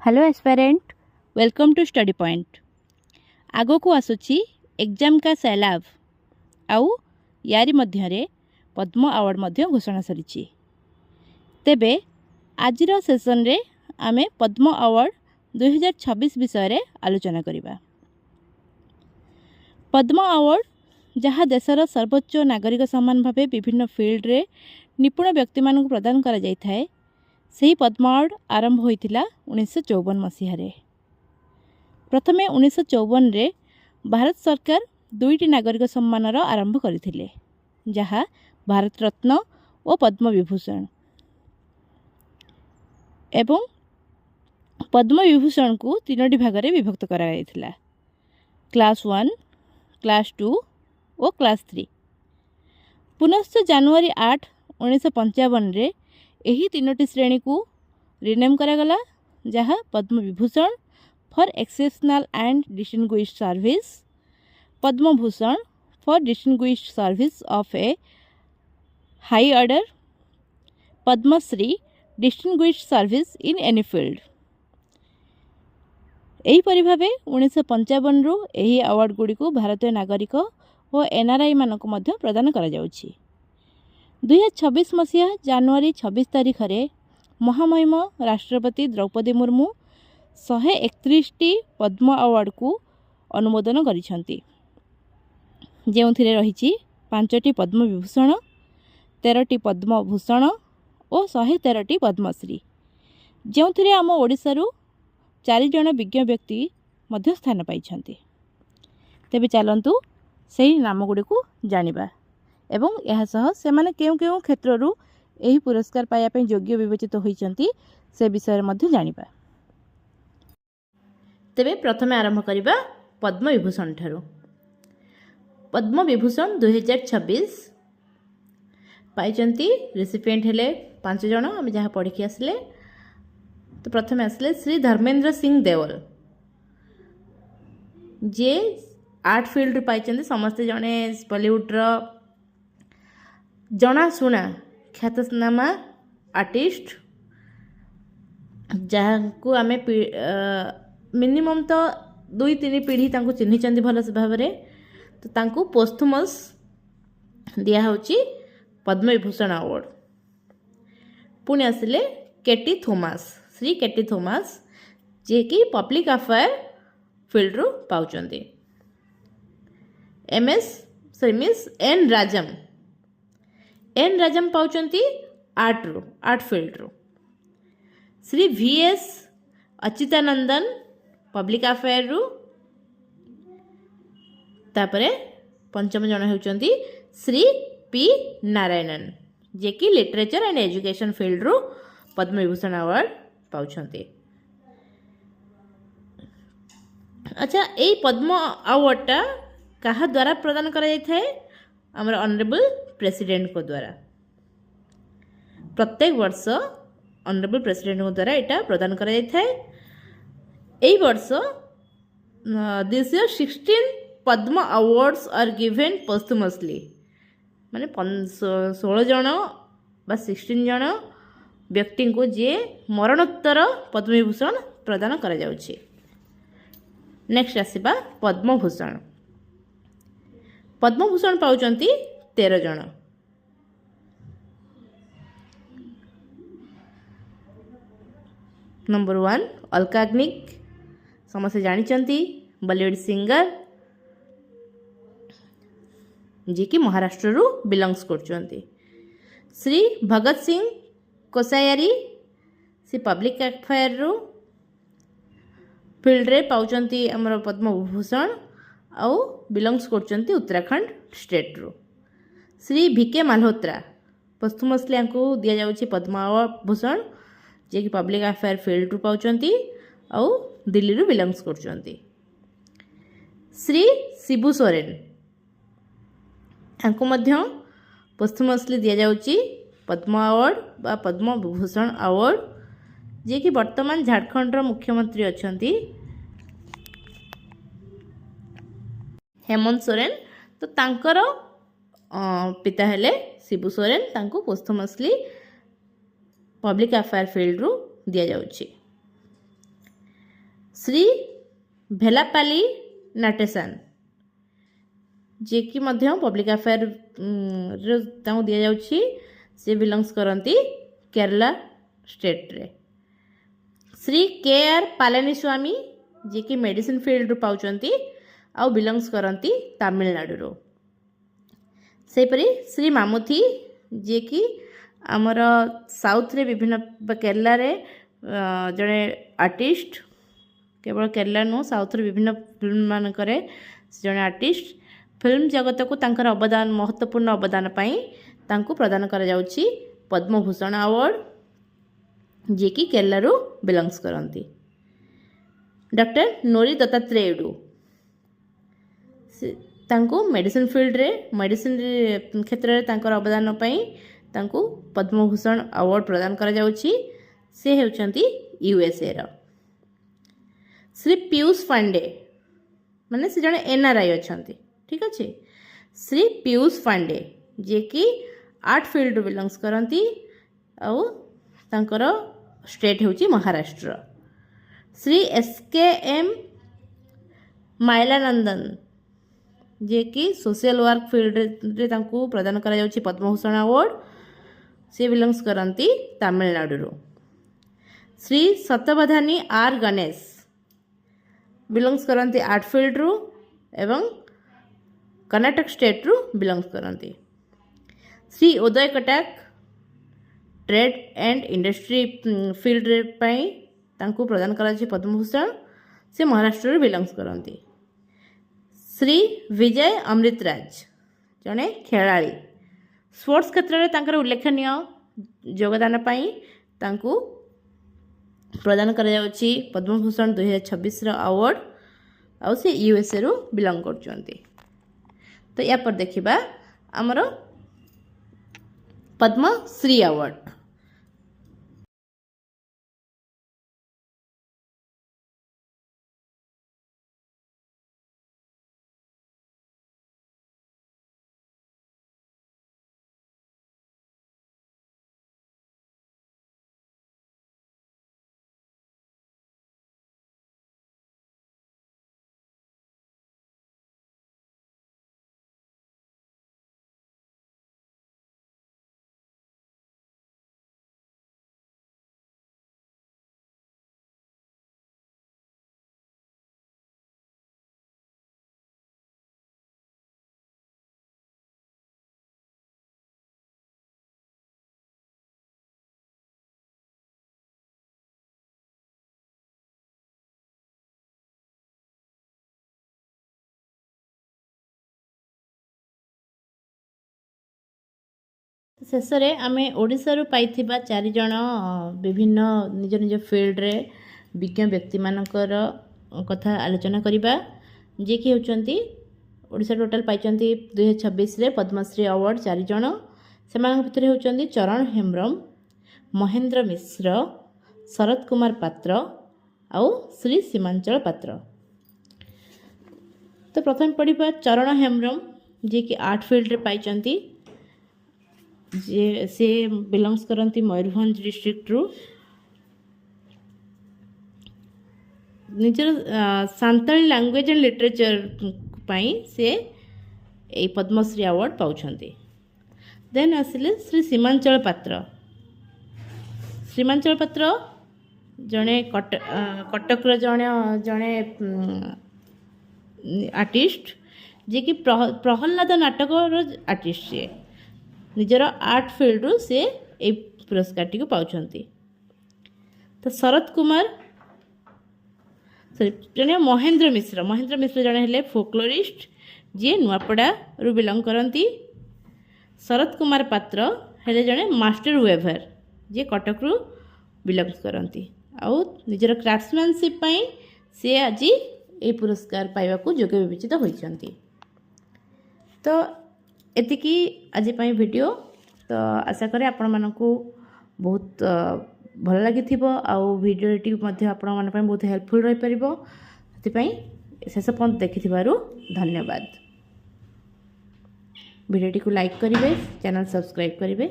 Hello aspirant, welcome to study point. आगो को आसुची एग्जाम का सैलाब आउ यारी मध्यरे पद्म अवार्ड मध्य घोषणा सरिछि। तेबे आजिर सेशन रे आमे पद्म अवार्ड 2026 विषय रे आलोचना करिबा। पद्म अवार्ड जहाँ देशर सर्वोच्च नागरिक सम्मान भावे विभिन्न फील्ड रे निपुण व्यक्ति मानक प्रदान करा जाय थाए। सही पद्म अवार्ड आरंभ होइतिला 1954 मसीहारे। प्रथमे 1954 रे भारत सरकार दुईटी नागरिक सम्मानर आरंभ करथिले, जहाँ भारत रत्न और पद्म विभूषण एवं पद्म विभूषण को तीनोटी भागरे विभक्त करा गयथिला, क्लास 1, क्लास 2 और क्लास 3। पुनश्च जनवरी 8, 1955 रे एही तीनोटी श्रेणी को रिनेम करागला, जहाँ Padma Vibhushan for exceptional and distinguished service, Padma Bhushan for distinguished service of a high order, Padma Shri distinguished service in any field. एहीपरि भावे 1955 रु एही अवार्ड गुड़ी को भारतीय नागरिक और एनआरआई मानक मध्य प्रदान करा जाउछि। 2026 मसीहा जनवरी 26 तारीख रे महामहिम राष्ट्रपति द्रौपदी मुर्मू 131 पद्म अवार्ड को अनुमोदन करिसेंती, जेउथिरे रहिछि 5टी पद्म विभूषण, 13टी पद्म भूषण और 113टी पद्मश्री, जेउथिरे आम ओडिशारू 4 जण विज्ञ व्यक्ति मध्य स्थान पाइछंती। तेबे चलंतु सेही नाम गुडी को जानिबा एवं यह सह सेमाने केउ केउ क्षेत्ररू एही पुरस्कार पाया पे योग्य विवेचित होइचंती से विषय मध्य जानिबा। तेबे प्रथमे आरंभ करिबा पद्म विभूषण ठारू। पद्म विभूषण 2026 पाइचंती रिसिपिएंट हेले 5 जण, हम जहाँ पढ़ी के आसले। तो प्रथमे आसले श्री धर्मेंद्र सिंह देवल, जे आर्ट फील्ड पाइचंती। समस्ते जणे बॉलीवुड रो जनाशुना ख्यातनामा आर्टिस्ट, जहाँ को आम मिनिमम तो 2-3 पीढ़ी तांको चिन्हिचंती भल भाव। तो तांको पोस्थुमस दिया होची पद्म विभूषण अवार्ड। पुणी आसिले केटी थोमास, श्री केटी थोमास, जे कि पब्लिक अफेयर फील्ड रू पाउचंती। मिस एन राजम पाउचंती आर्ट फील्ड रू। Shri VS Achuthanandan public affair रू। तापरे पंचम जन होउचंती श्री P नारायणन, जे कि लिटरेचर एंड एजुकेशन फील्ड रू पद्म विभूषण अवार्ड पाउचंती। अच्छा, एई पद्म अवार्डटा कहा द्वारा प्रदान करा जाय थाए? हमर ऑनरेबल प्रेसिडेंट को द्वारा। प्रत्येक वर्ष ऑनरेबल प्रेसिडेंट को द्वारा एटा प्रदान करा जाय थाए। एई वर्ष this year 16 Padma awards are given posthumously, माने 16 जण बा 16 जण व्यक्ति को जे मरणोत्तर पद्म विभूषण प्रदान करा जाउछि। नेक्स्ट आसीबा पद्मभूषण। पद्मभूषण पाउचंती 13 जण। नंबर 1 अलका याग्निक, समस्त जानिचंती, बॉलीवुड सिंगर, जे कि महाराष्ट्र रू बिलोंग्स करचंती। श्री भगत सिंह कोसायारी, से पब्लिक अफेयर रू फील्ड रे पाउचंती हमर पद्म विभूषण आउ बिलोंग्स करचंती उत्तराखंड स्टेट रू। श्री VK माल्होत्रा, पोस्थुमसली को दिया जाउछि पद्म भूषण, जे कि पब्लिक अफेयर फील्ड रू पाउचंती आउ दिल्ली रू बिलोंग्स करचंती। श्री शिबू सोरेन, को मध्य पोस्थुमसली दिया जाउछि पद्म अवार्ड बा पद्म विभूषण अवार्ड, जे कि वर्तमान झारखंड रो मुख्यमंत्री अछंती हेमंत सोरेन। तो तांकर पिता हेले शिबू सोरेन, तांको पोस्थुमसली पब्लिक अफेयर फील्ड रू दिया जाउछि। ଶ୍ରୀ ଭେଲାପାଲି ନାଟେସନ୍ जे कि पब्लिक अफेयर दि जाऊँगी सी बिलंग्स करती केरला स्टेट रे। श्री के आर पालानीस्वामी जे कि मेडिसिन फील्ड रू पाउचंती आउ बिलंग्स करती तमिलनाडु। सेपरी श्री मामुथी जे कि आमर साउथ रे विभिन्न केरला रे जड़े आर्टिस्ट केवल केरला नु साउथ रे विभिन्न फिल्म मानक जड़े आर्टिस्ट फिल्म जगत को तांकर अवदान महत्वपूर्ण अवदान पाई तांको प्रदान करा जाउछि पद्मभूषण अवार्ड जे कि केरला रू बिलंग्स करती। डॉक्टर नोरी दत्तात्रेयडू तांको मेडिसिन फील्ड रे मेडिसिन क्षेत्र रे तांकर अवदान पाई तांको पद्मभूषण अवार्ड प्रदान करा जाउछि। से हेउचंती यूएसए रो। श्री पीयूष पांडे माने से जने एनआरआई अछंती। ठीक अच्छे। श्री पीयूष पांडे जे कि आर्ट फील्ड बिलंग्स करती आउ तांकर स्टेट होची महाराष्ट्र। श्री एसकेएम माइलानंदन जे कि सोशल वर्क फील्ड रे तांको प्रदान करा जाउची पद्मभूषण अवार्ड से बिलंग्स करती तमिलनाडु। श्री सत्यवधानी आर गणेश बिलंग्स करती आर्ट फील्ड रू एवं कर्नाटक स्टेट रू बिलंग्स करती। Shri Uday Kotak trade and industry field रे पाई तांको प्रदान करा पद्मभूषण से महाराष्ट्र रू बिलंग्स करती। श्री विजय अमृतराज जड़े खेलाड़ी स्पोर्ट्स क्षेत्र में तांकर उल्लेखनीय योगदान पाई तांको प्रदान करा जाउछि पद्मभूषण 2026 अवार्ड आउ से यूएसए रू बिलंग करचंती। तो या पर देखिबा हमर पद्मश्री अवार्ड। शेष में आम ओडिशा पाई चार जन विभिन्न निज निज फील्ड रे विज्ञ व्यक्ति मानकर कथा आलोचना करवा जे कि होचंती ओडिशा टोटल पाई 2026 रे पद्मश्री अवार्ड 4 जन से भितर होचंती चरण हेम्ब्रम, महेंद्र मिश्र, शरद कुमार पात्र आउ श्री सीमांचल पात्र। तो प्रथम पढ़ा चरण हेम्ब्रम जे कि आर्ट फील्ड रे पाई जे से बिलंग्स करती मयूरभंज डिस्ट्रिक्ट रू। निजर सांताली लैंग्वेज एंड लिटरेचर पाई से ए पद्मश्री अवार्ड पाउछंती। देन आसिले श्री सीमांचल पात्र। सीमांचल पात्र जड़े कटक जड़े आर्टिस्ट जे कि प्रहल्लाद नाटक आर्टिस्ट सी निजर आर्ट फील्ड रू से ए पुरस्कार टी को पाउछंती। तो शरद कुमार जड़े महेंद्र मिश्र जड़े हेले फोकलोरिस्ट जी नुआपड़ा रू बिलंग करती। शरद कुमार पात्र हेले जड़े मास्टर वेभर जी कटक रू बिलंग करती। आउ निजर क्राफ्ट्समैनशिप पाई से आज ए पुरस्कार पाइबा को योग्य विवेचित होइछंती। तो एतिकी आज पाई वीडियो। तो आशा करे आपण मानकू बहुत भल लगी आउ वीडियोटी आपण मान बहुत हेल्पफुल रही पारिबो। सेति शेष पर्यंत देखिथिबारु धन्यवाद। वीडियोटी को लाइक करिवे, चैनल सब्सक्राइब करिवे।